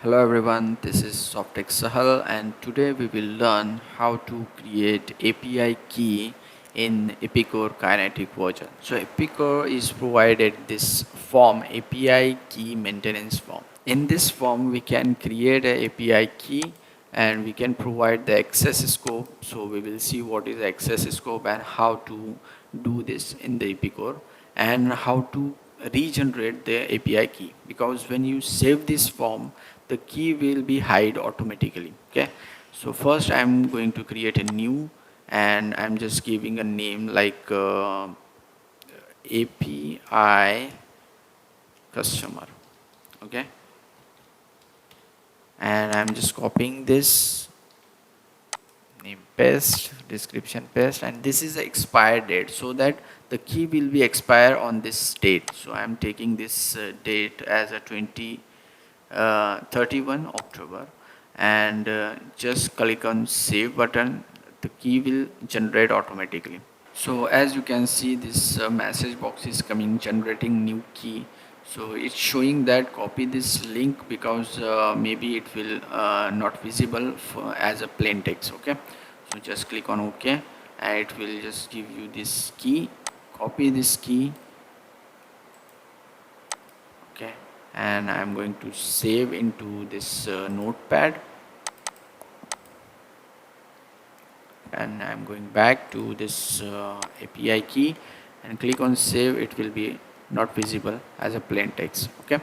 Hello everyone, this is Softex Sahal and today we will learn how to create API key in EPICOR Kinetic version. So EPICOR is provided this form API key maintenance form. In this form we can create a API key and we can provide the access scope. So we will see what is the access scope and how to do this in the EPICOR and how to regenerate the API key, because when you save this form the key will be hide automatically. Okay, so first I'm going to create a new and I'm just giving a name like API customer. Okay, and I'm just copying this name, paste, description, paste, and this is the expired date, so that the key will be expire on this date. So I'm taking this date as a 31 October and just click on save button. The key will generate automatically. So as you can see, this message box is coming generating new key. So it's showing that copy this link, because maybe it will not visible for, as a plain text. Okay, so just click on OK and it will just give you this key. Copy this key. Okay, and I'm going to save into this notepad, and I'm going back to this API key and click on save. It will be not visible as a plain text. Okay,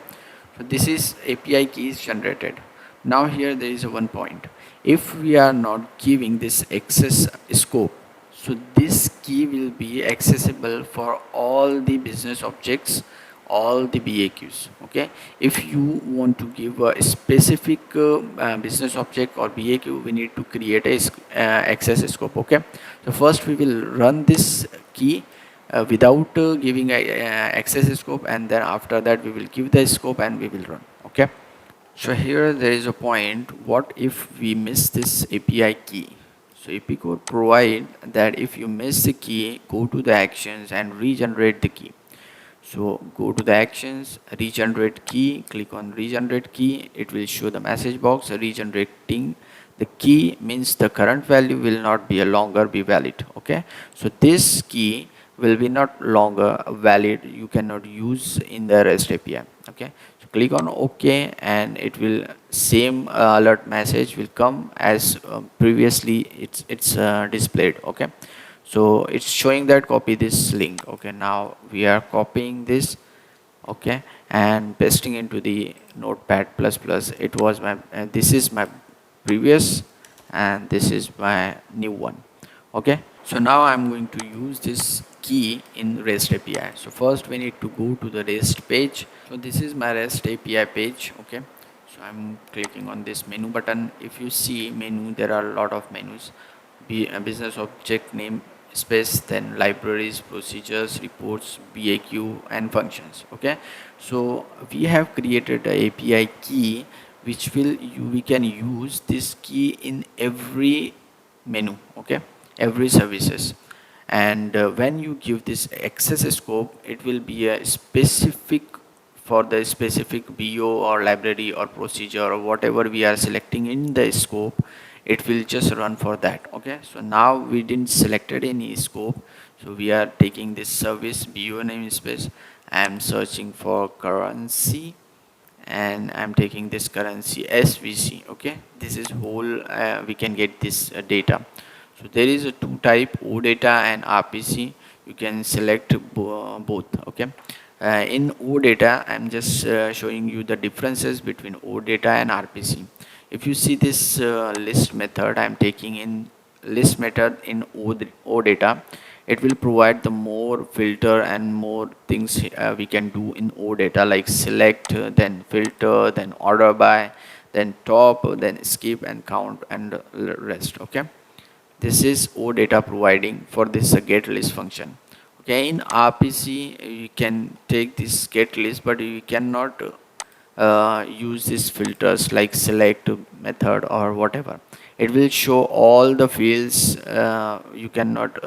so this is API key is generated. Now here there is one point. If we are not giving this access scope, so this key will be accessible for all the business objects, all the BAQs. Okay, if you want to give a specific business object or BAQ, we need to create a access scope. Okay, so first we will run this key without giving a access scope, and then after that we will give the scope and we will run. Okay, so here there is a point. What if we miss this API key? So EPICOR provide that if you miss the key, go to the actions and regenerate the key. So go to the actions, regenerate key, click on regenerate key. It will show the message box regenerating the key, means the current value will not be longer be valid. Okay, so this key will be not longer valid, you cannot use in the REST API. Okay, so click on OK and it will same alert message will come as previously it's displayed. Okay, so it's showing that copy this link. Okay, now we are copying this. Okay, and pasting into the notepad plus plus. It was my this is my previous and this is my new one. Okay, so now I'm going to use this key in REST API. So first we need to go to the REST page. So this is my REST API page. Okay, so I'm clicking on this menu button. If you see menu, there are a lot of menus. Be a business object name space, then libraries, procedures, reports, BAQ and functions. Okay, so we have created a API key which we can use this key in every menu. Okay, every services, and when you give this access scope, it will be a specific for the specific BO or library or procedure or whatever we are selecting in the scope. It will just run for that. Okay, so now we didn't selected any scope, so we are taking this service BO namespace. I am searching for currency and I'm taking this currency SVC. Okay, this is whole we can get this data. So there is a two type, OData and RPC. You can select both. Okay, in OData I'm just showing you the differences between OData and RPC. If you see this list method, I'm taking in list method in OData. It will provide the more filter and more things we can do in OData, like select, then filter, then order by, then top, then skip and count and rest. Okay, this is OData providing for this get list function. Okay, in RPC you can take this get list, but you cannot use these filters like select method or whatever. It will show all the fields. You cannot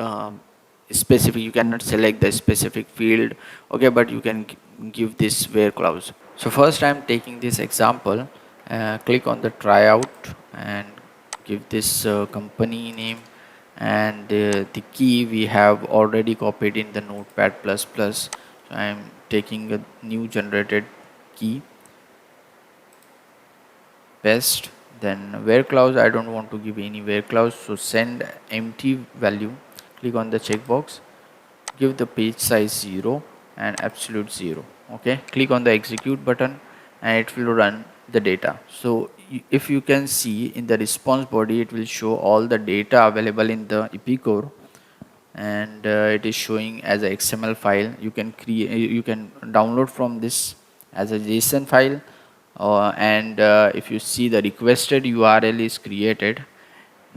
specific, you cannot select the specific field. Okay, but you can give this where clause. So first I'm taking this example Click on the tryout and give this company name, and the key we have already copied in the notepad plus plus. So I am taking a new generated key, paste. Then where clause, I don't want to give any where clause, so send empty value. Click on the checkbox, give the page size 0 and absolute 0. Okay, click on the execute button and it will run the data. So if you can see in the response body, it will show all the data available in the EPICOR, and it is showing as a XML file. You can create, you can download from this as a JSON file, and if you see the requested URL is created,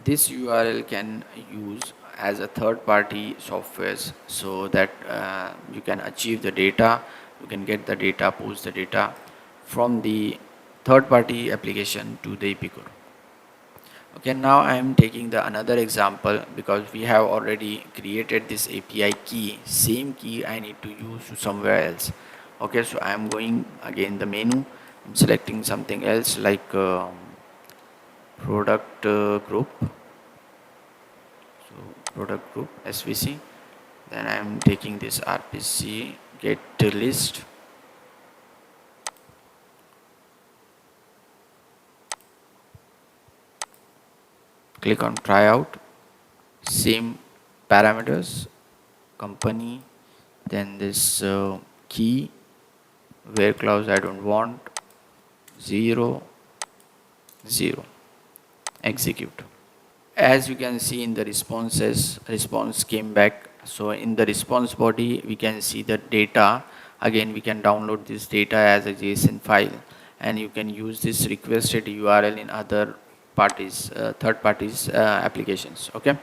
this URL can use as a third party softwares, so that you can achieve the data, you can get the data, post the data from the third party application to the EPICOR. Okay, now I am taking the another example because we have already created this API key. Same key I need to use somewhere else. Okay, so I am going again the menu. I'm selecting something else like product group. So product group SVC. Then I am taking this RPC get list. Click on tryout. Same parameters, company, then this key, where clause I don't want, 0 0, execute. As you can see in the responses, response came back. So in the response body we can see the data. Again we can download this data as a JSON file, and you can use this requested URL in other parties, third parties applications. Okay,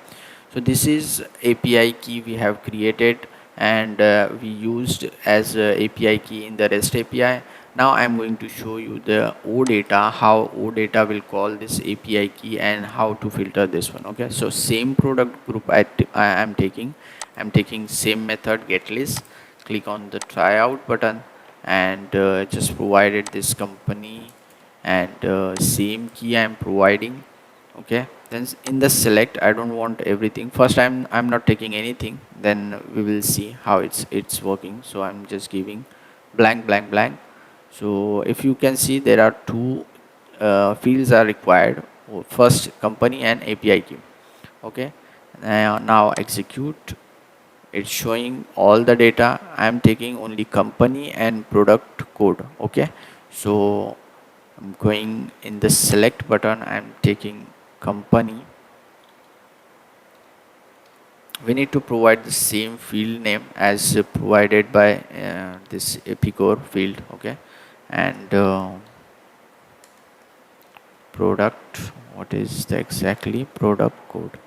so this is API key we have created, and we used as API key in the REST API. Now I am going to show you the OData, how OData will call this API key and how to filter this one. Okay, so same product group I am taking. I'm taking same method get list. Click on the tryout button and just provided this company, and same key I am providing. Okay, then in the select I don't want everything. First I'm not taking anything, then we will see how it's working. So I'm just giving blank blank blank. So if you can see, there are two fields are required, first company and API key. Okay, now execute. It's showing all the data. I'm taking only company and product code. Okay, so I'm going in the select button, I'm taking company. We need to provide the same field name as provided by this EPICOR field. Okay, and product, what is the exactly product code.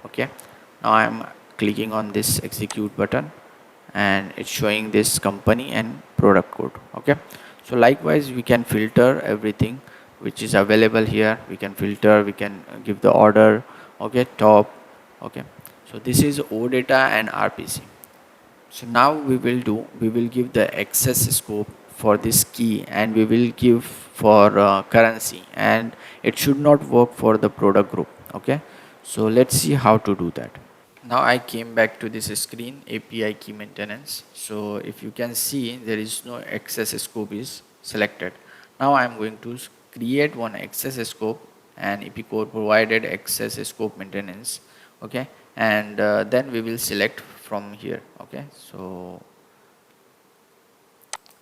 Okay, now I'm clicking on this execute button and it's showing this company and product code. Okay, so likewise we can filter everything which is available here. We can filter, we can give the order. Okay, top. Okay, so this is OData and RPC. So now we will give the access scope for this key, and we will give for currency, and it should not work for the product group. Okay, so let's see how to do that. Now I came back to this screen, API key maintenance. So if you can see, there is no access scope is selected. Now I am going to create one access scope, and EPICOR provided access scope maintenance. Okay, and then we will select from here. Okay, so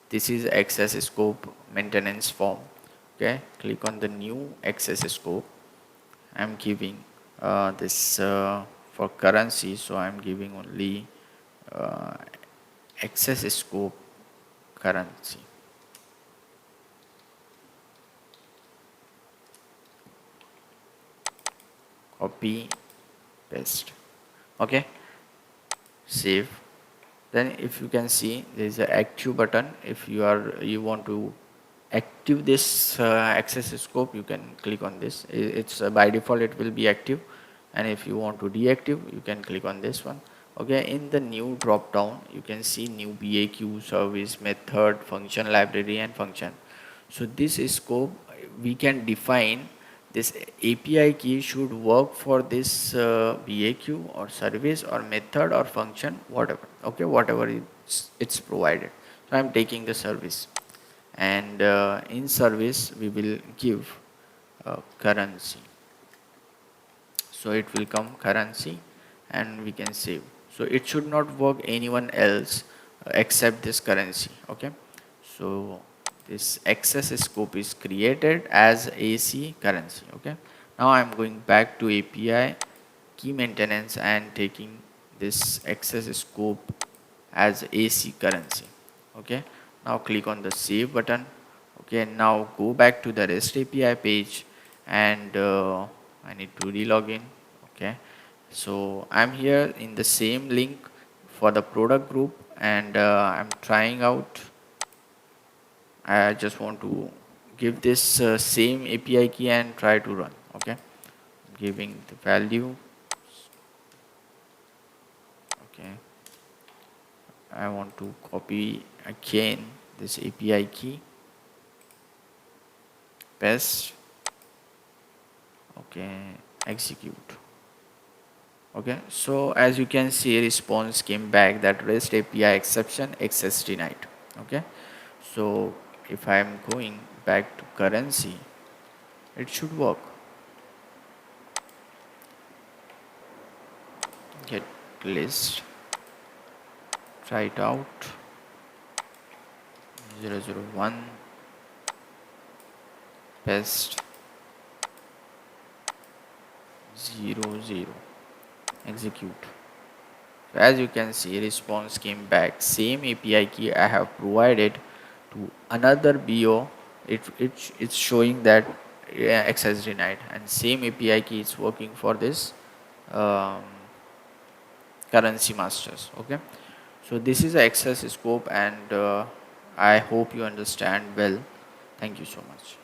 this is access scope maintenance form. Okay, click on the new access scope. I'm giving this for currency, so I'm giving only uh, access scope currency. Copy, paste. Okay, save. Then if you can see, there is an active button. If you want to active this access scope, you can click on this. It's by default it will be active, and if you want to deactive, you can click on this one. Okay, in the new drop down you can see new BAQ, service, method, function, library and function. So this scope we can define this API key should work for this BAQ or service or method or function, whatever. Okay, whatever it's provided. So I'm taking the service, and in service we will give currency. So it will come currency and we can save. So it should not work anyone else except this currency. Okay, so this access scope is created as AC currency. Okay, now I'm going back to API key maintenance and taking this access scope as AC currency. Okay, now click on the save button. Okay, now go back to the REST API page, and I need to relog in. Okay, so I'm here in the same link for the product group, and I'm trying out. I just want to give this same API key and try to run. Okay, giving the value. Okay, I want to copy again this API key, paste. Okay, execute. Okay, so as you can see, response came back that REST API exception access denied. Okay, so if I am going back to currency, it should work. Get list, try it out. 001, paste 00, execute. So as you can see, response came back same API key I have provided to another BO. It's showing that access denied, and same API key is working for this um, currency masters. Okay, so this is the access scope, and I hope you understand well. Thank you so much.